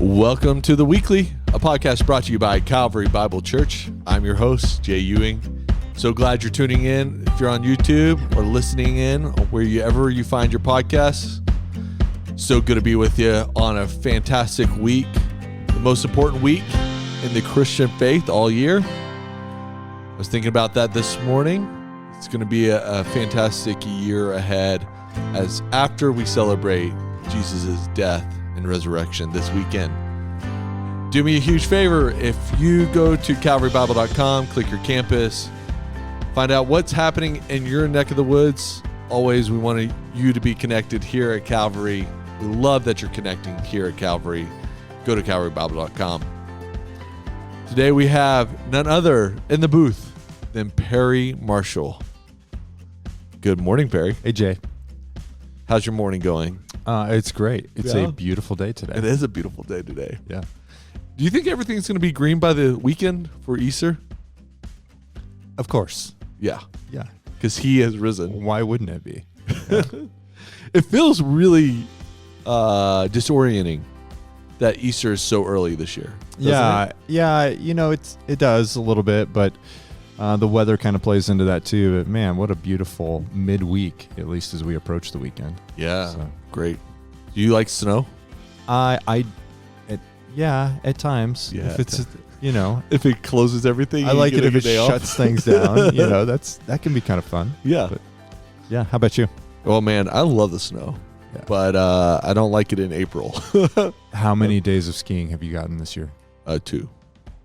Welcome to The Weekly, a podcast brought to you by Calvary Bible Church. I'm your host, Jay Ewing. So glad you're tuning in. If you're on YouTube or listening in, or wherever you find your podcasts, so good to be with you on a fantastic week, the most important week in the Christian faith all year. I was thinking about that this morning. It's going to be a fantastic year ahead as after we celebrate Jesus' death and resurrection this weekend. Do me a huge favor. If you go to calvarybible.com, click your campus, find out what's happening in your neck of the woods. Always, we want you to be connected here at Calvary. We love that you're connecting here at Calvary. Go to calvarybible.com. Today we have none other in the booth than Perry Marshall. Good morning, Perry. Hey, Jay. How's your morning going? It's great. It's a beautiful day today. It is a beautiful day today. Yeah. Do you think everything's going to be green by the weekend for Easter? Of course. Yeah. Yeah. Because he has risen. Why wouldn't it be? It feels really disorienting that Easter is so early this year. Yeah. Yeah. You know, it does a little bit, but the weather kind of plays into that too. But man, what a beautiful midweek, at least as we approach the weekend. Yeah. So. Great. Do you like snow? Yeah, at times. Yeah. If it's, you know, If it closes everything, I like it if it shuts things down. You know, that can be kind of fun. Yeah. But, yeah. How about you? Well, man, I love the snow, but I don't like it in April. How many days of skiing have you gotten this year? 2.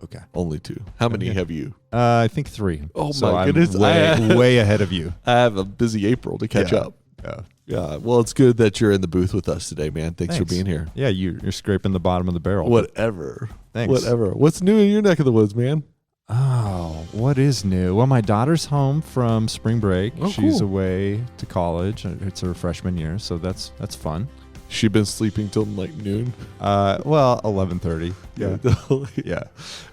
Okay. Only 2. How many have you? I think 3. Oh, so my I'm goodness. way ahead of you. I have a busy April to catch up. Yeah. Yeah. Well, it's good that you're in the booth with us today, man. Thanks for being here. Yeah, you're scraping the bottom of the barrel. Whatever. Thanks. Whatever. What's new in your neck of the woods, man? Oh, what is new? Well, my daughter's home from spring break. Oh, She's cool. away to college. It's her freshman year, so that's fun. She been sleeping till like noon. Well, 11:30. Yeah. Yeah.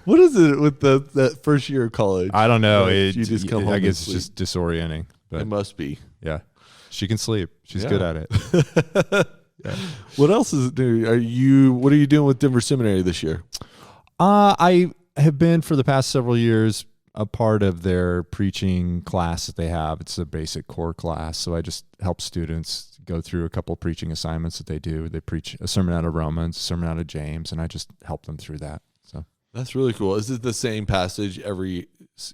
What is it with that first year of college? I don't know. Like, you just come home I and guess it's sleep. just disorienting. But It must be. yeah, she can sleep. She's Yeah. good at it. Yeah. What else is new? What are you doing with Denver Seminary this year? I have been for the past several years a part of their preaching class that they have. It's a basic core class. So I just help students go through a couple of preaching assignments that they do. They preach a sermon out of Romans, a sermon out of James, and I just help them through that. So That's really cool. Is it the same passage every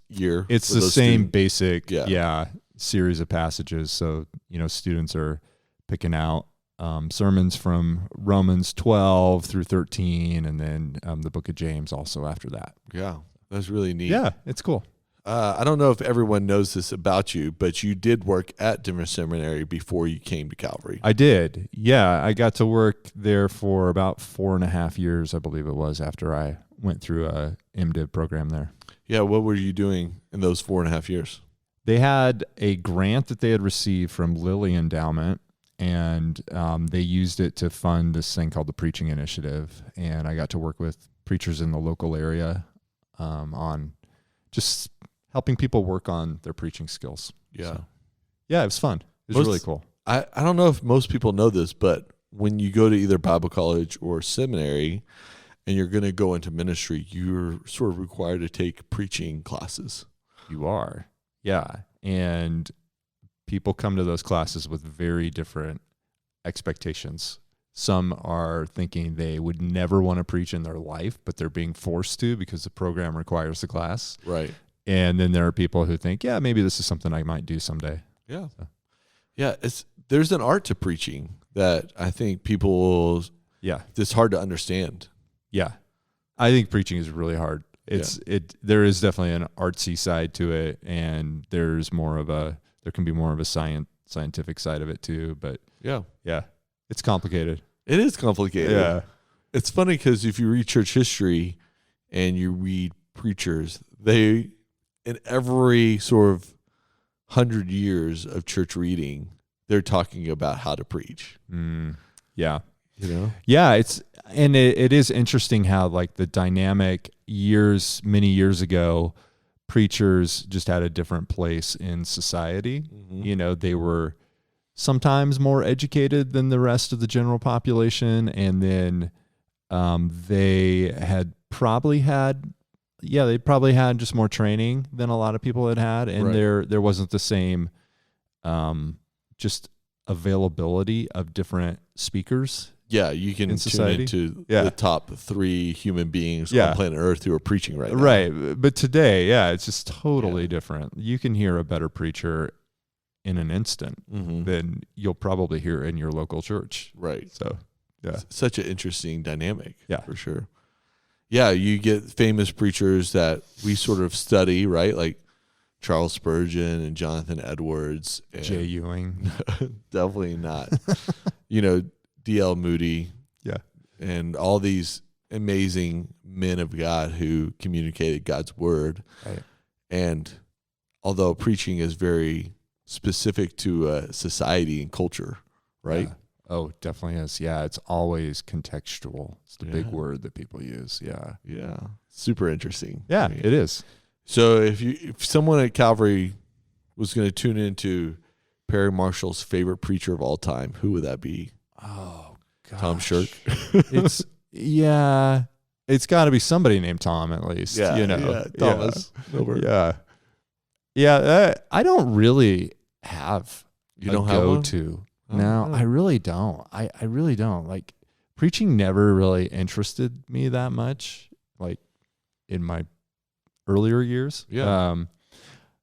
year? it's for the those same students? basic, Yeah. series of passages. So, students are picking out sermons from Romans 12 through 13, and then the book of James also after that. Yeah. That's really neat. Yeah, it's cool. I don't know if everyone knows this about you, but you did work at Denver Seminary before you came to Calvary. I did. Yeah, I got to work there for about 4.5 years, I believe it was, after I went through a MDiv program there. Yeah. What were you doing in those 4.5 years? They had a grant that they had received from Lilly Endowment, and they used it to fund this thing called the Preaching Initiative. And I got to work with preachers in the local area on just helping people work on their preaching skills. Yeah. So, yeah, it was fun. It was really cool. I don't know if most people know this, but when you go to either Bible college or seminary and you're going to go into ministry, you're sort of required to take preaching classes. You are. Yeah. And people come to those classes with very different expectations. Some are thinking they would never want to preach in their life, but they're being forced to because the program requires the class. Right. And then there are people who think, yeah, maybe this is something I might do someday. Yeah. So. Yeah. There's an art to preaching that I think it's hard to understand. Yeah. I think preaching is really hard. There is definitely an artsy side to it, and there can be more of a scientific side of it too, but Yeah. it's complicated. It is complicated. Yeah. It's funny because if you read church history and you read preachers, they, in every sort of 100 years of church reading, they're talking about how to preach. Yeah. Yeah. It is interesting how like the dynamic many years ago, preachers just had a different place in society. Mm-hmm. They were sometimes more educated than the rest of the general population. And then they had probably had just more training than a lot of people had, and Right. there wasn't the same just availability of different speakers. Yeah, you can In tune society? into Yeah. the top 3 human beings Yeah. on planet Earth who are preaching right now. Right. But today, it's just totally Yeah. different. You can hear a better preacher in an instant Mm-hmm. than you'll probably hear in your local church. Right. So, yeah. Such an interesting dynamic. Yeah. For sure. Yeah, you get famous preachers that we sort of study, right? Like Charles Spurgeon and Jonathan Edwards. And Jay Ewing. definitely not. D.L. Moody. Yeah. And all these amazing men of God who communicated God's word. Right. And although preaching is very specific to society and culture, right? Yeah. Oh, definitely is. Yeah, it's always contextual. It's the big Yeah. word that people use. Yeah. Yeah. Super interesting. Yeah, I mean, it is. so if someone at Calvary was going to tune into Perry Marshall's favorite preacher of all time, who would that be? Oh, gosh. Tom Shirk? It's got to be somebody named Tom at least. Thomas. Milberg. Yeah. Yeah, I don't really have You a don't have one? go-to. Oh, No, really? I really don't. I really don't. Like, preaching never really interested me that much, like, in my earlier years. Yeah.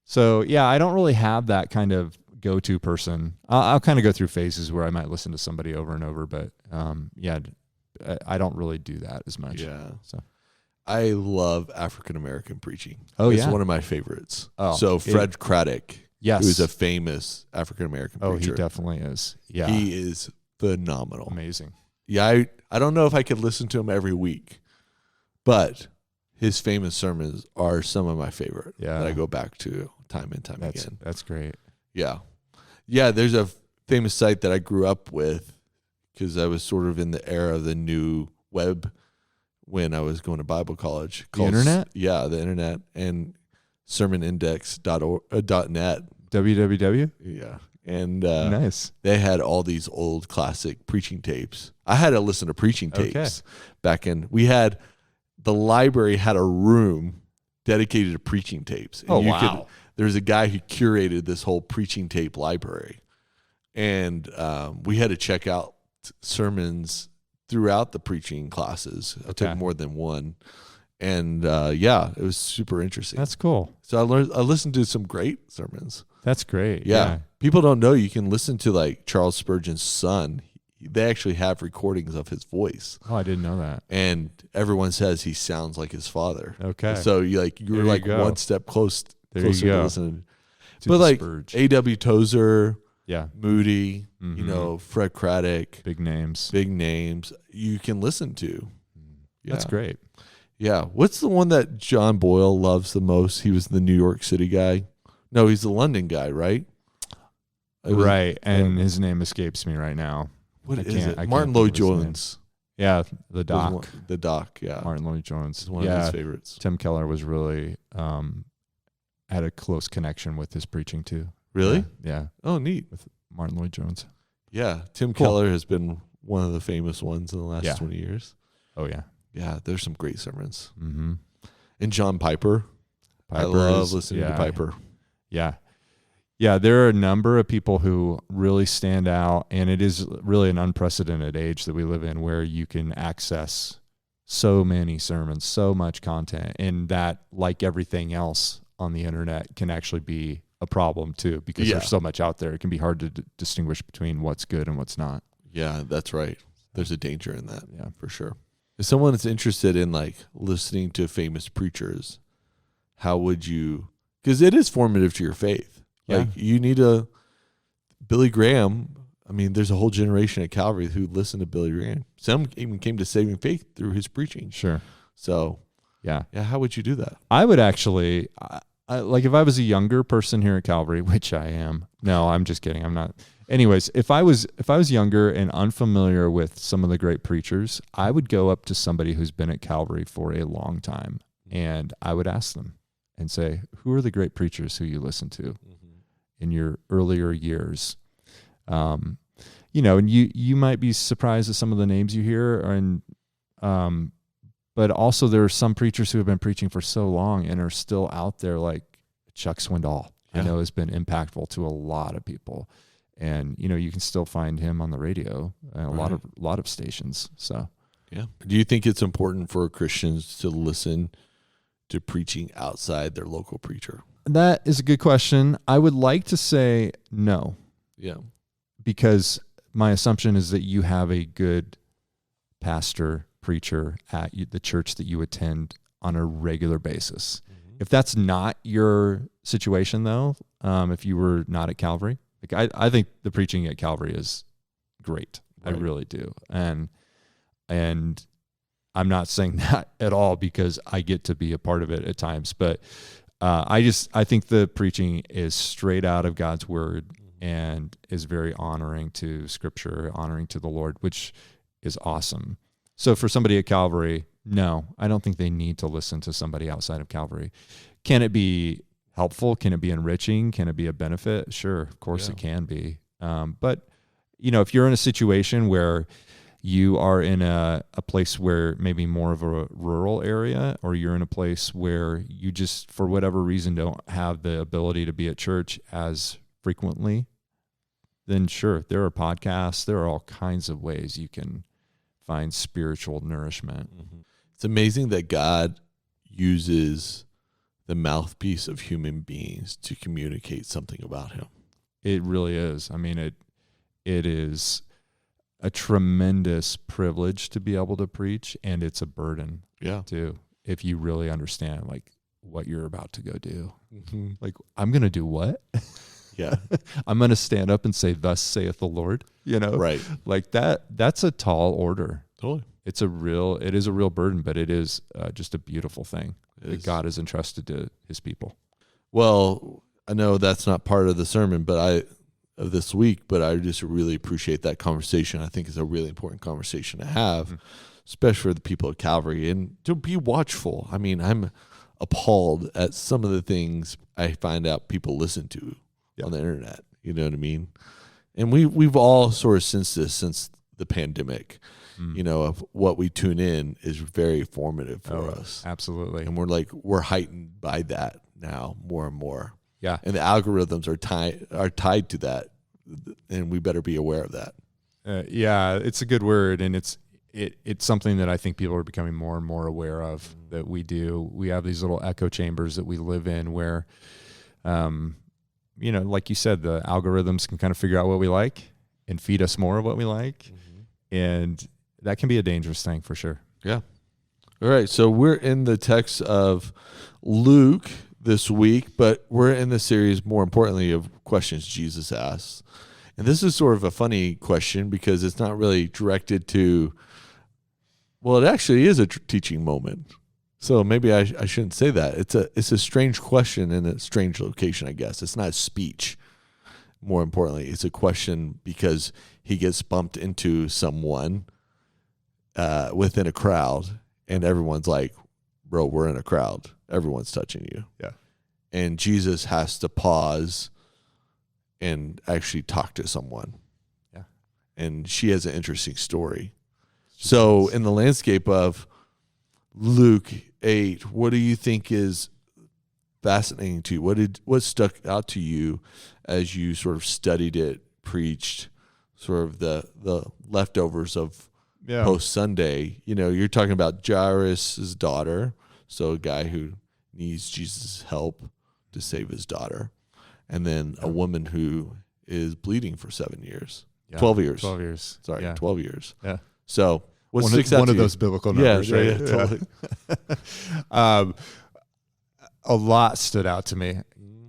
So, yeah, I don't really have that kind of go-to person. I'll kind of go through phases where I might listen to somebody over and over, but, I don't really do that as much. Yeah. So. I love African American preaching. Oh, It's yeah? one of my favorites. Oh, So Fred Craddock, Yes. who is a famous African American Oh, preacher. he definitely is. Yeah. He is phenomenal. Amazing. Yeah, I don't know if I could listen to him every week, but his famous sermons are some of my favorite Yeah. that I go back to time and time again. That's great. Yeah. Yeah, there's a famous site that I grew up with because I was sort of in the era of the new web when I was going to Bible college. The internet? Yeah, the internet and sermonindex.net. www? Yeah. And Nice. they had all these old classic preaching tapes. I had to listen to preaching tapes back in. The library had a room dedicated to preaching tapes. And there was a guy who curated this whole preaching tape library. And we had to check out sermons throughout the preaching classes. I took more than one. And it was super interesting. That's cool. So I listened to some great sermons. That's great. Yeah. People don't know you can listen to like Charles Spurgeon's son. They actually have recordings of his voice. Oh, I didn't know that. And everyone says he sounds like his father. Okay. So you're like go. one step closer There you to go. listening. To But the like Spurge. A.W. Tozer, Yeah. Moody, Mhm. Fred Craddock, Big names. big names you can listen to. Yeah. That's great. Yeah. What's the one that John Boyle loves the most? He was the New York City guy. No, he's the London guy, right? Right. And his name escapes me right now. What I is can't- it? I Martin can't Lloyd think of his name. Jones. Yeah. The Was Doc. one- The Doc, yeah. Martin Lloyd Jones. Is one of his favorites. Tim Keller was really had a close connection with his preaching too. Really? Yeah. Oh, neat. With Martin Lloyd Jones. Yeah. Tim Cool. Keller has been one of the famous ones in the last Yeah. 20 years. Oh yeah. Yeah, there's some great sermons. Mm-hmm. And John Piper. I love listening to Piper. Yeah. Yeah, there are a number of people who really stand out, and it is really an unprecedented age that we live in where you can access so many sermons, so much content, and that, like everything else on the internet, can actually be a problem too because Yeah. there's so much out there. It can be hard to distinguish between what's good and what's not. Yeah, that's right. There's a danger in that. Yeah. For sure. If someone is interested in like listening to famous preachers, how would you, because it is formative to your faith. Yeah. Like you need Billy Graham. I mean, there's a whole generation at Calvary who listened to Billy Graham. Some even came to saving faith through his preaching. Sure. So Yeah. how would you do that? I would actually, like if I was a younger person here at Calvary, which I am. No, I'm just kidding. I'm not. Anyways, if I was younger and unfamiliar with some of the great preachers, I would go up to somebody who's been at Calvary for a long time, and I would ask them and say, "Who are the great preachers who you listen to in your earlier years?" And you might be surprised at some of the names you hear, and But also there are some preachers who have been preaching for so long and are still out there, like Chuck Swindoll. I know has been impactful to a lot of people. And, you can still find him on the radio, a lot of stations. So, yeah. Do you think it's important for Christians to listen to preaching outside their local preacher? That is a good question. I would like to say no. Yeah. Because my assumption is that you have a good pastor, preacher at the church that you attend on a regular basis. Mm-hmm. If that's not your situation, though, if you were not at Calvary, I think the preaching at Calvary is great. Right. I really do. And I'm not saying that at all because I get to be a part of it at times, but I think the preaching is straight out of God's word and is very honoring to Scripture, honoring to the Lord, which is awesome. So for somebody at Calvary, no, I don't think they need to listen to somebody outside of Calvary. Can it be helpful? Can it be enriching? Can it be a benefit? Sure, of course it can be. But, if you're in a situation where you are in a place where maybe more of a rural area, or you're in a place where you just, for whatever reason, don't have the ability to be at church as frequently, then sure, there are podcasts. There are all kinds of ways you can find spiritual nourishment. Mm-hmm. It's amazing that God uses the mouthpiece of human beings to communicate something about him. It really is. I mean, it is a tremendous privilege to be able to preach, and it's a burden too, if you really understand like what you're about to go do. Mm-hmm. Like, I'm going to do what? Yeah. I'm going to stand up and say, "Thus saith the Lord," Right. Like that's a tall order. Totally. It is a real burden, but it is just a beautiful thing that God has entrusted to his people. Well, I know that's not part of the sermon, of this week, but I just really appreciate that conversation. I think it's a really important conversation to have, especially for the people of Calvary, and to be watchful. I mean, I'm appalled at some of the things I find out people listen to on the internet. You know what I mean? And we've all sort of sensed this since the pandemic. Of what we tune in is very formative for us. Absolutely. And we're heightened by that now more and more. Yeah. And the algorithms are tied to that, and we better be aware of that. Yeah, it's a good word, and it's something that I think people are becoming more and more aware of, that we do. We have these little echo chambers that we live in where, like you said, the algorithms can kind of figure out what we like and feed us more of what we like. And that can be a dangerous thing for sure. Yeah. All right. So we're in the text of Luke this week, but we're in the series, more importantly, of questions Jesus asks. And this is sort of a funny question because it's not really directed to, well, it actually is a teaching moment. So maybe I shouldn't say that. It's a strange question in a strange location, I guess. It's not a speech. More importantly, it's a question because he gets bumped into someone within a crowd, and everyone's like, "Bro, we're in a crowd. Everyone's touching you." Yeah. And Jesus has to pause and actually talk to someone. Yeah. And she has an interesting story. So in the landscape of Luke 8, what do you think is fascinating to you? What stuck out to you as you sort of studied it, preached, sort of the leftovers of post Sunday? You're talking about Jairus' daughter, so a guy who needs Jesus' help to save his daughter, and then a woman who is bleeding for 7 years, 12 years. 12 years. Sorry, 12 years. Yeah. So what one sticks out one to of you? those biblical numbers, right? Yeah, totally. A lot stood out to me.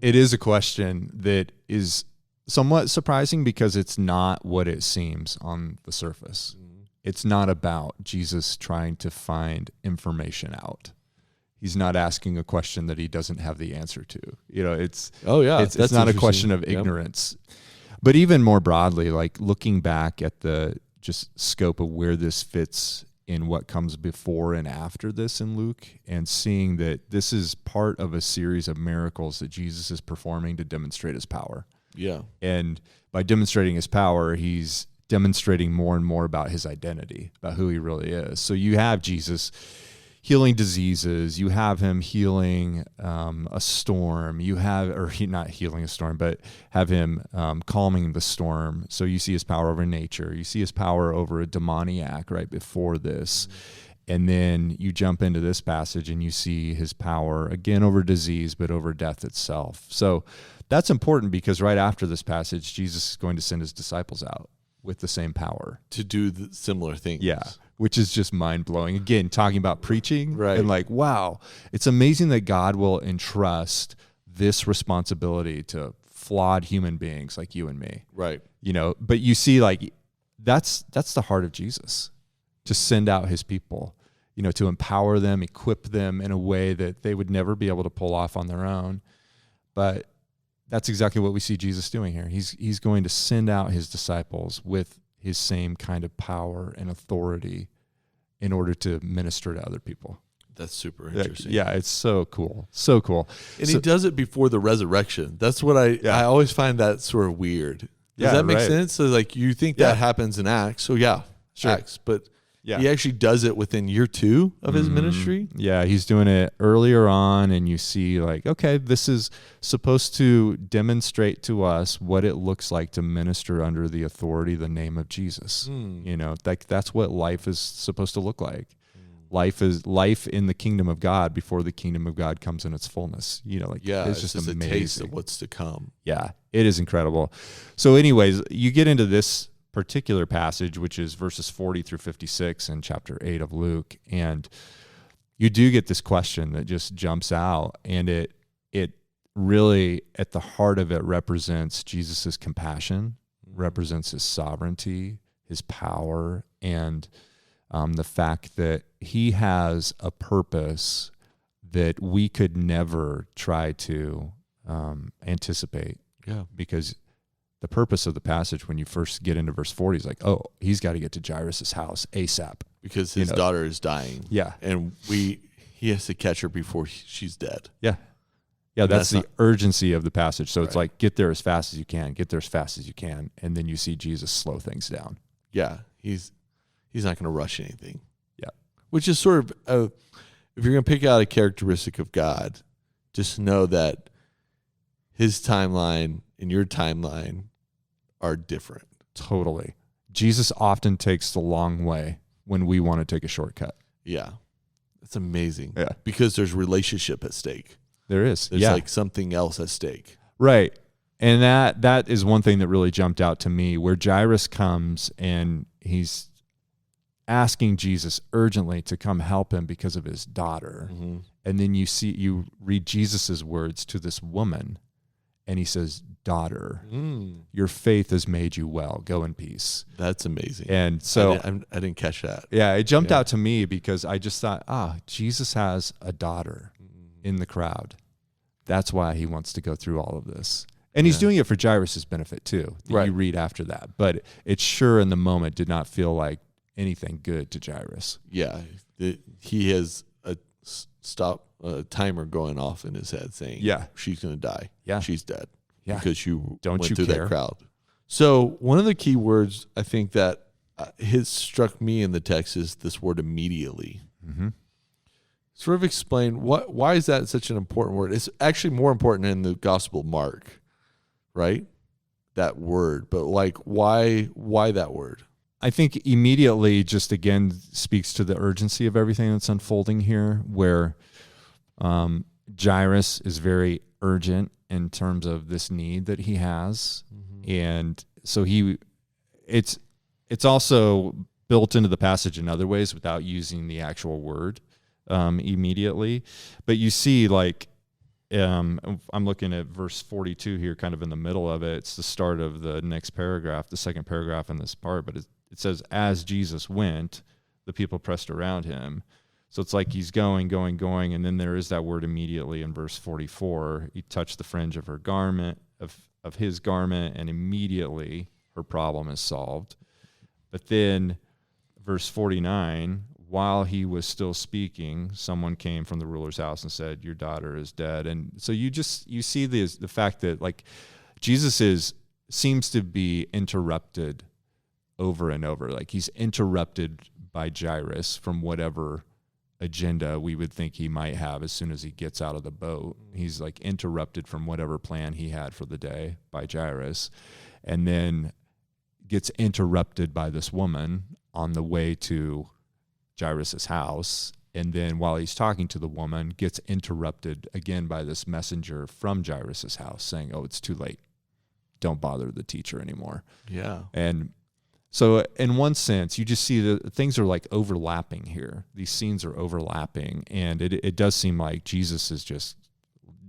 It is a question that is somewhat surprising because it's not what it seems on the surface. It's not about Jesus trying to find information out. He's not asking a question that he doesn't have the answer to. It's not a question of ignorance. But even more broadly, like looking back at the just scope of where this fits in what comes before and after this in Luke, and seeing that this is part of a series of miracles that Jesus is performing to demonstrate his power. Yeah. And by demonstrating his power, he's demonstrating more and more about his identity, about who he really is. So you have Jesus healing diseases. You have him healing a storm. Not healing a storm, but have him calming the storm. So you see his power over nature. You see his power over a demoniac right before this. And then you jump into this passage and you see his power again over disease, but over death itself. So that's important because right after this passage, Jesus is going to send his disciples out with the same power to do similar things. Yeah, which is just mind-blowing. Again, talking about preaching, right? And like, wow, it's amazing that God will entrust this responsibility to flawed human beings like you and me. Right. But you see, like, that's the heart of Jesus, to send out his people, to empower them, equip them in a way that they would never be able to pull off on their own. But that's exactly what we see Jesus doing here. He's going to send out his disciples with his same kind of power and authority in order to minister to other people. That's super interesting. Yeah, it's so cool. So cool. And he does it before the resurrection. That's what I always find that sort of weird. Does that make sense? So like you think that happens in Acts. So sure. Acts, but he actually does it within year 2 of his ministry. Yeah, he's doing it earlier on, and you see like, okay, this is supposed to demonstrate to us what it looks like to minister under the authority, the name of Jesus. That's what life is supposed to look like. Life is life in the kingdom of God before the kingdom of God comes in its fullness. It's just amazing. A taste of what's to come. Yeah, it is incredible. So anyways, you get into this particular passage, which is verses 40 through 56 in chapter 8 of Luke, and you do get this question that just jumps out, and it really, at the heart of it, represents Jesus's compassion, represents his sovereignty, his power, and the fact that he has a purpose that we could never try to anticipate. Yeah, because the purpose of the passage, when you first get into verse 40, is like, oh, he's got to get to Jairus' house ASAP. Because his daughter is dying. Yeah. And he has to catch her before she's dead. Yeah. Yeah, that's the urgency of the passage. So it's like, get there as fast as you can, get there as fast as you can. And then you see Jesus slow things down. Yeah. He's not going to rush anything. Yeah. Which is sort of, if you're going to pick out a characteristic of God, just know that his timeline and your timeline are different. Totally. Jesus often takes the long way when we want to take a shortcut. Yeah. It's amazing. Yeah. Because there's relationship at stake. There's like something else at stake. Right. And that is one thing that really jumped out to me, where Jairus comes and he's asking Jesus urgently to come help him because of his daughter. Mm-hmm. And then you read Jesus's words to this woman, and he says, daughter, your faith has made you well. Go in peace. That's amazing. And so I didn't catch that. Yeah, it jumped out to me because I just thought, Jesus has a daughter in the crowd. That's why he wants to go through all of this. And he's doing it for Jairus' benefit too. Right. You read after that. But it sure in the moment did not feel like anything good to Jairus. Yeah. He has a timer going off in his head saying, she's going to die. Yeah. She's dead. Yeah. Because you went through care? That crowd. So one of the key words I think that has struck me in the text is this word immediately. Mm-hmm. Sort of explain why is that such an important word? It's actually more important in the Gospel of Mark, right? That word, but like why that word? I think immediately just again speaks to the urgency of everything that's unfolding here, where Jairus is very urgent in terms of this need that he has. Mm-hmm. And so it's also built into the passage in other ways without using the actual word immediately. But you see, like, I'm looking at verse 42 here, kind of in the middle of it. It's the start of the next paragraph, the second paragraph in this part, but it says, as Jesus went, the people pressed around him. So it's like he's going, and then there is that word immediately in verse 44. He touched the fringe of her garment, of his garment, and immediately her problem is solved. But then verse 49, while he was still speaking, someone came from the ruler's house and said, your daughter is dead. And so you see the fact that like Jesus seems to be interrupted over and over. Like he's interrupted by Jairus from whatever agenda we would think he might have as soon as he gets out of the boat. He's like interrupted from whatever plan he had for the day by Jairus, and then gets interrupted by this woman on the way to Jairus's house. And then while he's talking to the woman, gets interrupted again by this messenger from Jairus's house saying, "Oh, it's too late. Don't bother the teacher anymore." Yeah. And so in one sense, you just see that things are like overlapping here. These scenes are overlapping, and it does seem like Jesus is just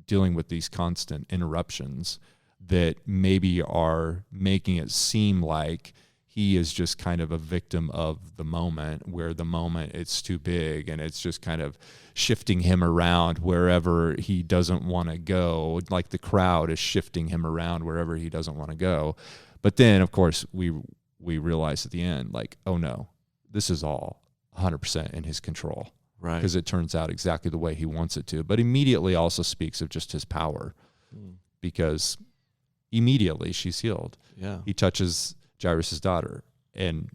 dealing with these constant interruptions that maybe are making it seem like he is just kind of a victim of the moment, where the moment it's too big and it's just kind of shifting him around wherever he doesn't want to go. Like the crowd is shifting him around wherever he doesn't want to go. But then, of course, we realize at the end, like, oh no, this is all 100% in his control. Right. Because it turns out exactly the way he wants it to. But immediately also speaks of just his power, because immediately she's healed. Yeah. He touches Jairus' daughter, and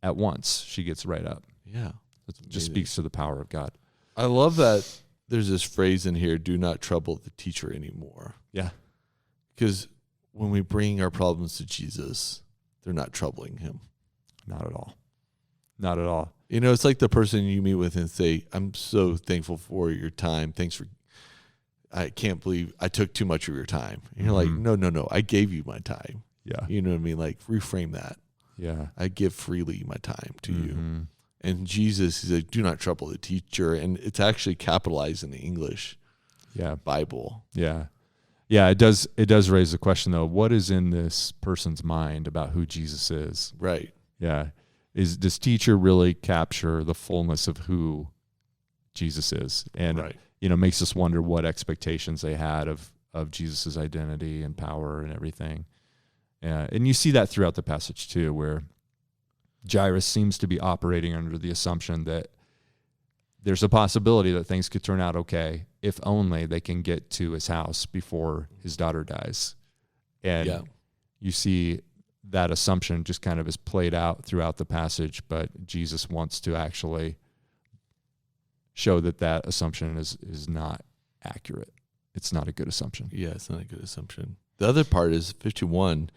at once she gets right up. Yeah. It just speaks to the power of God. I love that there's this phrase in here, do not trouble the teacher anymore. Yeah. Because when we bring our problems to Jesus, they're not troubling him. Not at all. Not at all. You know, it's like the person you meet with and say, "I'm so thankful for your time. Thanks for, I can't believe I took too much of your time." And you're like, no, I gave you my time. Yeah. You know what I mean? Like, reframe that. Yeah. I give freely my time to you. And Jesus, he's like, do not trouble the teacher. And it's actually capitalized in the English Bible. Yeah. Yeah, it does raise the question, though, what is in this person's mind about who Jesus is? Right. Yeah. Is this teacher really capture the fullness of who Jesus is? And, makes us wonder what expectations they had of Jesus' identity and power and everything. And you see that throughout the passage, too, where Jairus seems to be operating under the assumption that there's a possibility that things could turn out okay if only they can get to his house before his daughter dies. And you see that assumption just kind of is played out throughout the passage, but Jesus wants to actually show that assumption is not accurate. It's not a good assumption. Yeah, it's not a good assumption. The other part is 51,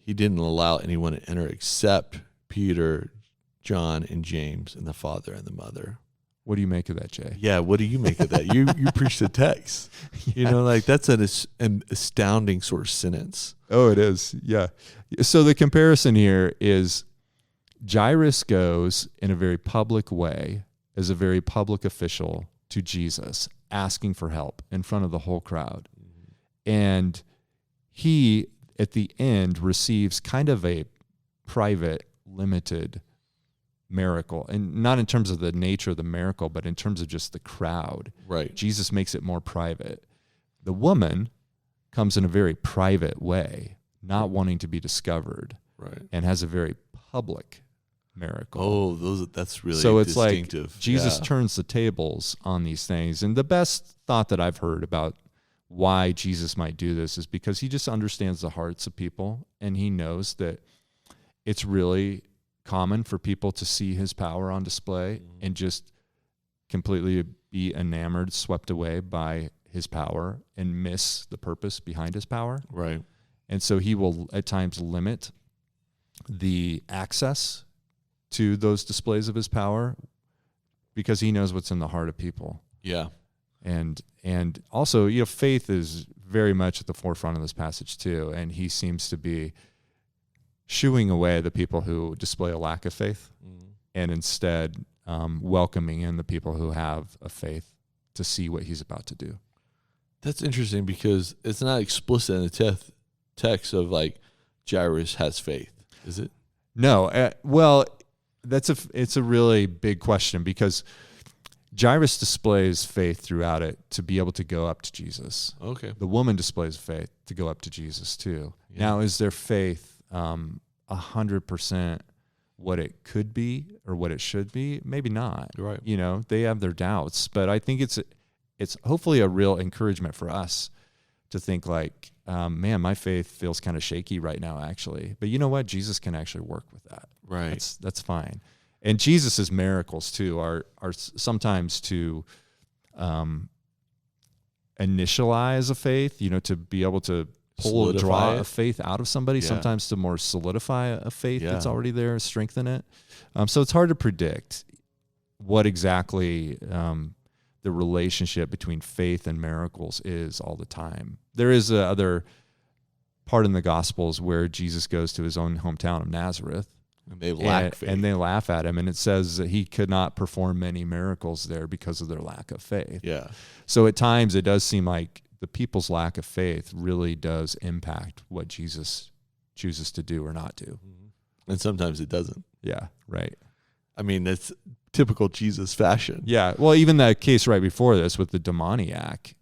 he didn't allow anyone to enter except Peter, John, and James, and the father and the mother. What do you make of that, Jay? Yeah, what do you make of that? You preach the text. You know, like that's an astounding sort of sentence. Oh, it is. Yeah. So the comparison here is Jairus goes in a very public way as a very public official to Jesus, asking for help in front of the whole crowd. And he, at the end, receives kind of a private, limited miracle, and not in terms of the nature of the miracle, but in terms of just the crowd. Right. Jesus makes it more private. The woman comes in a very private way, not wanting to be discovered, right, and has a very public miracle. Oh, that's really so it's distinctive. Like Jesus turns the tables on these things. And the best thought that I've heard about why Jesus might do this is because he just understands the hearts of people, and he knows that it's really common for people to see his power on display and just completely be enamored, swept away by his power, and miss the purpose behind his power. Right. And so he will at times limit the access to those displays of his power because he knows what's in the heart of people. Yeah. And also, faith is very much at the forefront of this passage too, and he seems to be shooing away the people who display a lack of faith, and instead welcoming in the people who have a faith to see what he's about to do. That's interesting because it's not explicit in the text of like Jairus has faith, is it? No. Well, it's a really big question because Jairus displays faith throughout it to be able to go up to Jesus. Okay. The woman displays faith to go up to Jesus too. Yeah. Now, is their faith 100% what it could be or what it should be? Maybe not. Right. They have their doubts, but I think it's hopefully a real encouragement for us to think like, man, my faith feels kind of shaky right now, actually. But you know what? Jesus can actually work with that. Right. That's fine. And Jesus's miracles too are sometimes to initialize a faith, to be able to draw a faith out of somebody, sometimes to more solidify a faith that's already there, strengthen it. So it's hard to predict what exactly the relationship between faith and miracles is all the time. There is other part in the Gospels where Jesus goes to his own hometown of Nazareth. And they lack faith. And they laugh at him. And it says that he could not perform many miracles there because of their lack of faith. Yeah. So at times it does seem like the people's lack of faith really does impact what Jesus chooses to do or not do. And sometimes it doesn't. Yeah, right. I mean, it's typical Jesus fashion. Yeah. Well, even that case right before this with the demoniac,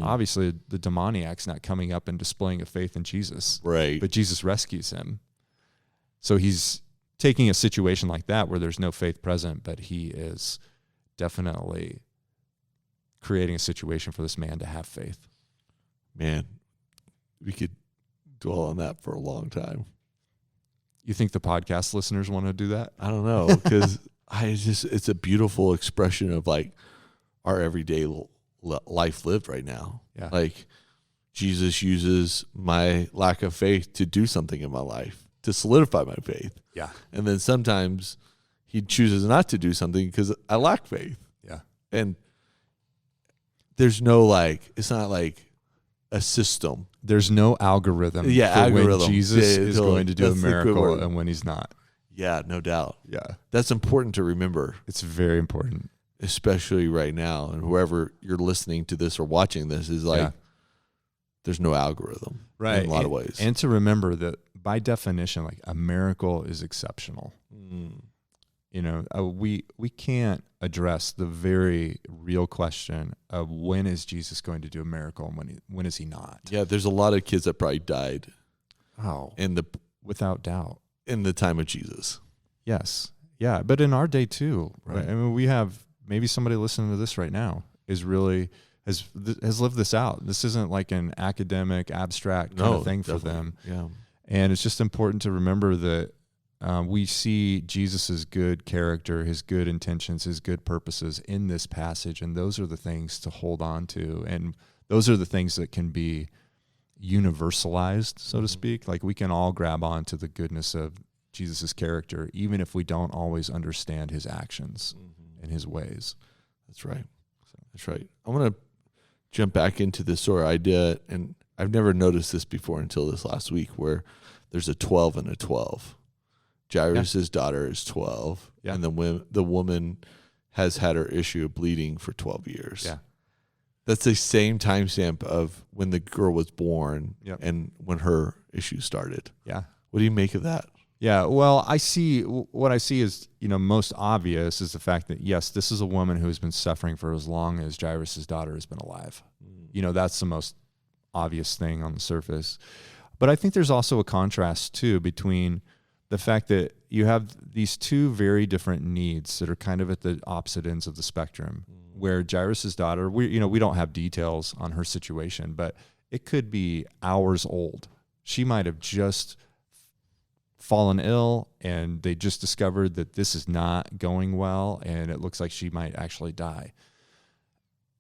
obviously the demoniac's not coming up and displaying a faith in Jesus. Right. But Jesus rescues him. So he's taking a situation like that where there's no faith present, but he is definitely creating a situation for this man to have faith. Man, we could dwell on that for a long time. You think the podcast listeners want to do that? I don't know, because it's a beautiful expression of like our everyday life lived right now. Yeah. Like Jesus uses my lack of faith to do something in my life, to solidify my faith. Yeah. And then sometimes he chooses not to do something because I lack faith. Yeah. And there's no it's not like a system. There's no algorithm for when Jesus is going to do a miracle and when he's not. Yeah, no doubt. Yeah. That's important to remember. It's very important. Especially right now. And whoever you're listening to this or watching this is there's no algorithm. Right. In a lot of ways. And to remember that by definition, like a miracle is exceptional. We can't address the very real question of when is Jesus going to do a miracle and when is he not? Yeah, there's a lot of kids that probably died. Oh, without doubt. In the time of Jesus. Yes. Yeah, but in our day too. Right. I mean, we have maybe somebody listening to this right now has lived this out. This isn't like an academic, abstract kind of thing for them. Yeah. And it's just important to remember that we see Jesus's good character, his good intentions, his good purposes in this passage, and those are the things to hold on to, and those are the things that can be universalized, so to speak. Like we can all grab on to the goodness of Jesus's character, even if we don't always understand his actions and his ways. That's right. That's right. I want to jump back into this sort of idea, and I've never noticed this before until this last week, where there's a 12 and a 12. Jairus' daughter is 12, and the woman has had her issue of bleeding for 12 years. Yeah. That's the same timestamp of when the girl was born and when her issue started. Yeah. What do you make of that? Yeah, well, what I see is, most obvious is the fact that, yes, this is a woman who has been suffering for as long as Jairus' daughter has been alive. That's the most obvious thing on the surface. But I think there's also a contrast, too, between the fact that you have these two very different needs that are kind of at the opposite ends of the spectrum, where Jairus' daughter, we don't have details on her situation, but it could be hours old. She might have just fallen ill and they just discovered that this is not going well and it looks like she might actually die.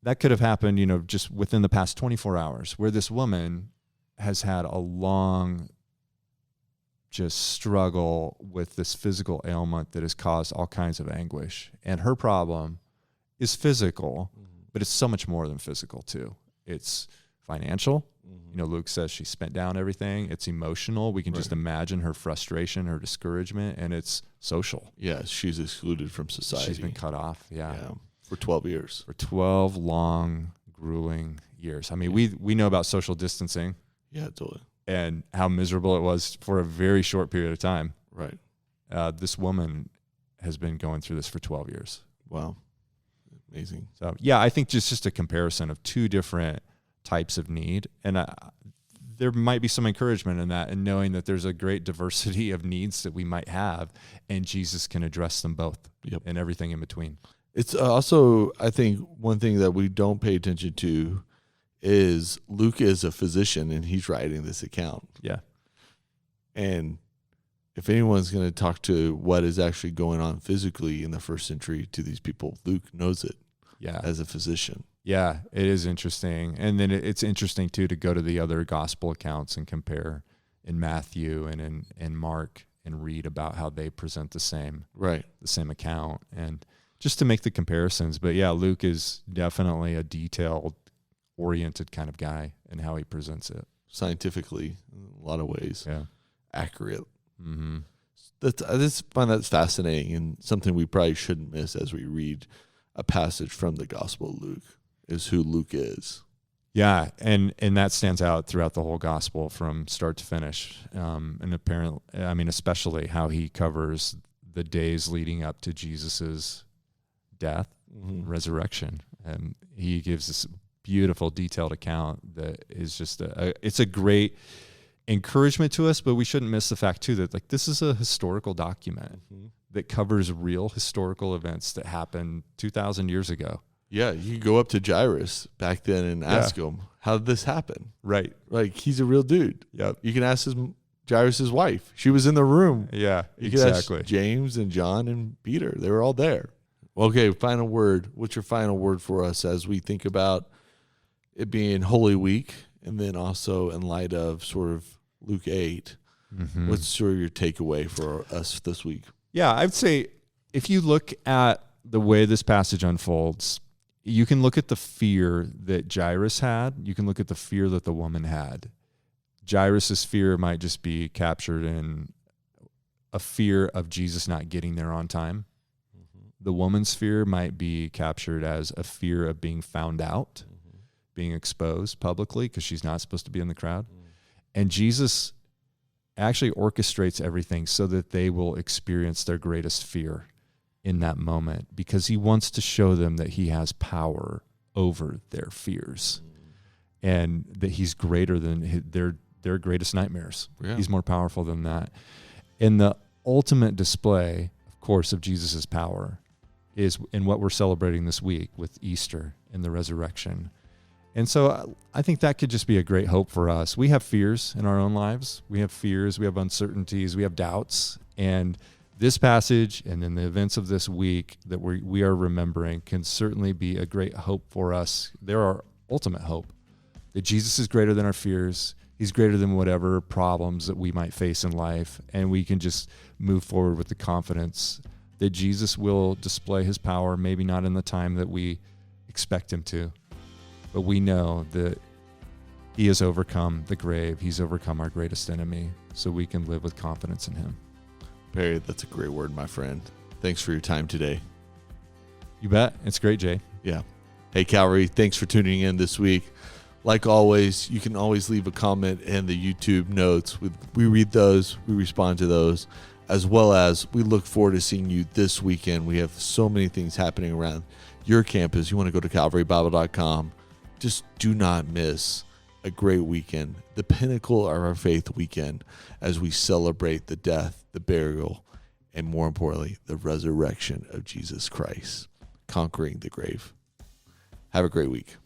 That could have happened, just within the past 24 hours, where this woman has had a long just struggle with this physical ailment that has caused all kinds of anguish. And her problem is physical, but it's so much more than physical too. It's financial. Luke says she spent down everything. It's emotional. We can just imagine her frustration, her discouragement, and it's social. Yeah, she's excluded from society. She's been cut off, for 12 years. For 12 long, grueling years. I mean, we know about social distancing. Yeah, totally. And how miserable it was for a very short period of time. Right. This woman has been going through this for 12 years. Wow. Amazing. So, I think just a comparison of two different types of need. And there might be some encouragement in that, and knowing that there's a great diversity of needs that we might have, and Jesus can address them both and everything in between. It's also, I think, one thing that we don't pay attention to is Luke is a physician and he's writing this account. Yeah. And if anyone's going to talk to what is actually going on physically in the first century to these people, Luke knows it as a physician. Yeah, it is interesting. And then it's interesting, too, to go to the other gospel accounts and compare in Matthew and in Mark and read about how they present the same account and just to make the comparisons. But, yeah, Luke is definitely a detailed-oriented kind of guy in how he presents it. Scientifically, in a lot of ways. Yeah. Accurate. Mm-hmm. I just find that fascinating and something we probably shouldn't miss as we read a passage from the Gospel of Luke. Is who Luke is. Yeah, and that stands out throughout the whole gospel from start to finish. And apparently, I mean, especially how he covers the days leading up to Jesus's death, resurrection. And he gives this beautiful, detailed account that is just it's a great encouragement to us, but we shouldn't miss the fact too that like this is a historical document that covers real historical events that happened 2,000 years ago. Yeah, you could go up to Jairus back then and ask him, how did this happen? Right. Like, he's a real dude. Yep. You can ask Jairus' wife. She was in the room. Yeah, you exactly. Could ask James and John and Peter. They were all there. Okay, final word. What's your final word for us as we think about it being Holy Week and then also in light of sort of Luke 8? Mm-hmm. What's sort of your takeaway for us this week? Yeah, I would say if you look at the way this passage unfolds, you can look at the fear that Jairus had. You can look at the fear that the woman had. Jairus' fear might just be captured in a fear of Jesus not getting there on time. Mm-hmm. The woman's fear might be captured as a fear of being found out, being exposed publicly because she's not supposed to be in the crowd. And Jesus actually orchestrates everything so that they will experience their greatest fear in that moment because he wants to show them that he has power over their fears and that he's greater than their greatest nightmares. Yeah. He's more powerful than that. And the ultimate display, of course, of Jesus's power is in what we're celebrating this week with Easter and the resurrection. And so I think that could just be a great hope for us. We have fears in our own lives. We have fears, we have uncertainties, we have doubts, and this passage and then the events of this week that we are remembering can certainly be a great hope for us. They're our ultimate hope, that Jesus is greater than our fears. He's greater than whatever problems that we might face in life, and we can just move forward with the confidence that Jesus will display his power, maybe not in the time that we expect him to, but we know that he has overcome the grave. He's overcome our greatest enemy, so we can live with confidence in him. Perry, that's a great word, my friend. Thanks for your time today. You bet. It's great, Jay. Yeah. Hey, Calvary, thanks for tuning in this week. Like always, you can always leave a comment in the YouTube notes. We read those. We respond to those, as well as we look forward to seeing you this weekend. We have so many things happening around your campus. You want to go to calvarybible.com. Just do not miss a great weekend, the pinnacle of our faith weekend, as we celebrate the death, the burial, and more importantly, the resurrection of Jesus Christ, conquering the grave. Have a great week.